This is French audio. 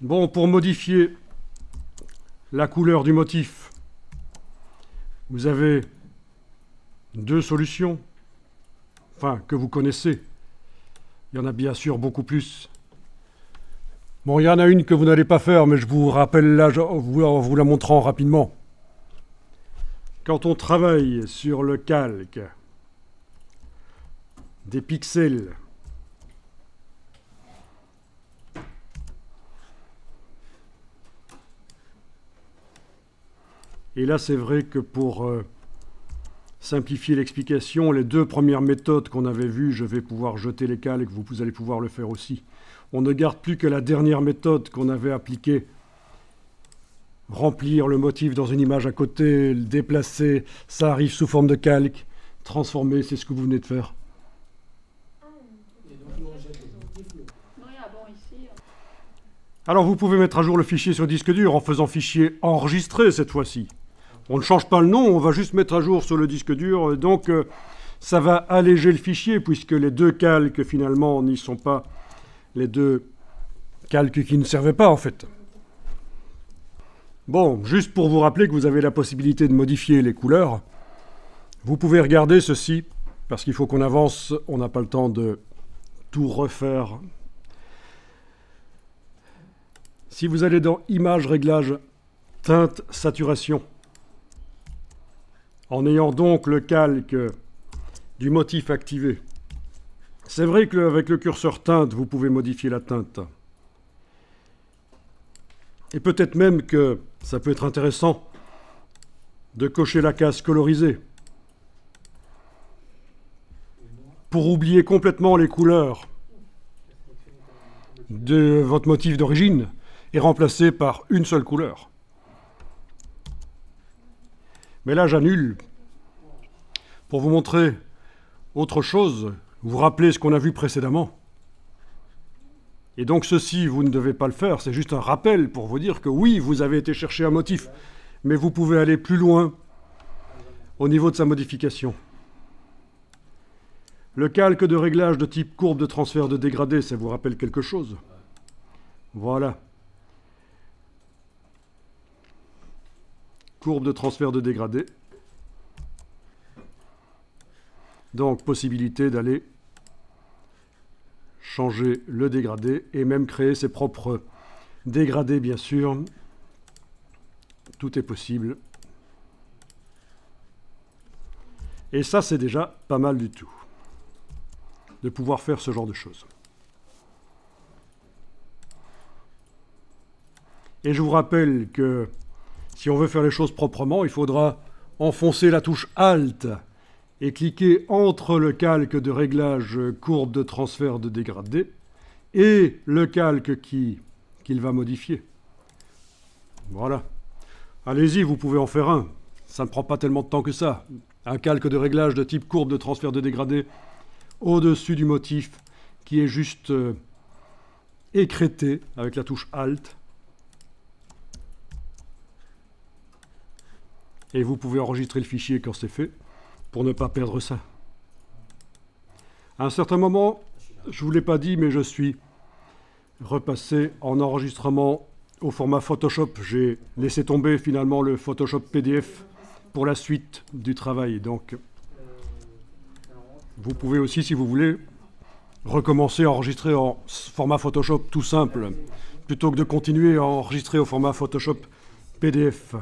Bon, pour modifier la couleur du motif, vous avez deux solutions, enfin, que vous connaissez. Il y en a bien sûr beaucoup plus. Bon, il y en a une que vous n'allez pas faire, mais je vous rappelle là, en vous la montrant rapidement. Quand on travaille sur le calque des pixels, et là c'est vrai que pour simplifier l'explication, les deux premières méthodes qu'on avait vues, je vais pouvoir jeter les calques, vous allez pouvoir le faire aussi. On ne garde plus que la dernière méthode qu'on avait appliquée. Remplir le motif dans une image à côté, le déplacer, ça arrive sous forme de calque, transformer, c'est ce que vous venez de faire. Alors vous pouvez mettre à jour le fichier sur disque dur en faisant fichier enregistré cette fois-ci. On ne change pas le nom, on va juste mettre à jour sur le disque dur, donc ça va alléger le fichier puisque les deux calques finalement n'y sont pas, les deux calques qui ne servaient pas en fait. Bon, juste pour vous rappeler que vous avez la possibilité de modifier les couleurs, vous pouvez regarder ceci, parce qu'il faut qu'on avance, on n'a pas le temps de tout refaire. Si vous allez dans Images, Réglages, Teinte, Saturation, en ayant donc le calque du motif activé, c'est vrai qu'avec le curseur teinte, vous pouvez modifier la teinte. Et peut-être même que ça peut être intéressant de cocher la case colorisée pour oublier complètement les couleurs de votre motif d'origine et remplacer par une seule couleur. Mais là, j'annule pour vous montrer autre chose. Vous vous rappelez ce qu'on a vu précédemment. Et donc ceci, vous ne devez pas le faire, c'est juste un rappel pour vous dire que oui, vous avez été chercher un motif, mais vous pouvez aller plus loin au niveau de sa modification. Le calque de réglage de type courbe de transfert de dégradé, ça vous rappelle quelque chose? Voilà. Courbe de transfert de dégradé. Donc, possibilité d'aller changer le dégradé et même créer ses propres dégradés, bien sûr. Tout est possible. Et ça, c'est déjà pas mal du tout, de pouvoir faire ce genre de choses. Et je vous rappelle que si on veut faire les choses proprement, il faudra enfoncer la touche Alt et cliquer entre le calque de réglage courbe de transfert de dégradé et le calque qu'il va modifier. Voilà. Allez-y, vous pouvez en faire un. Ça ne prend pas tellement de temps que ça. Un calque de réglage de type courbe de transfert de dégradé au-dessus du motif qui est juste écrété avec la touche Alt. Et vous pouvez enregistrer le fichier quand c'est fait, pour ne pas perdre ça. À un certain moment, je ne vous l'ai pas dit, mais je suis repassé en enregistrement au format Photoshop. J'ai laissé tomber finalement le Photoshop PDF pour la suite du travail. Donc, vous pouvez aussi, si vous voulez, recommencer à enregistrer en format Photoshop tout simple, plutôt que de continuer à enregistrer au format Photoshop PDF.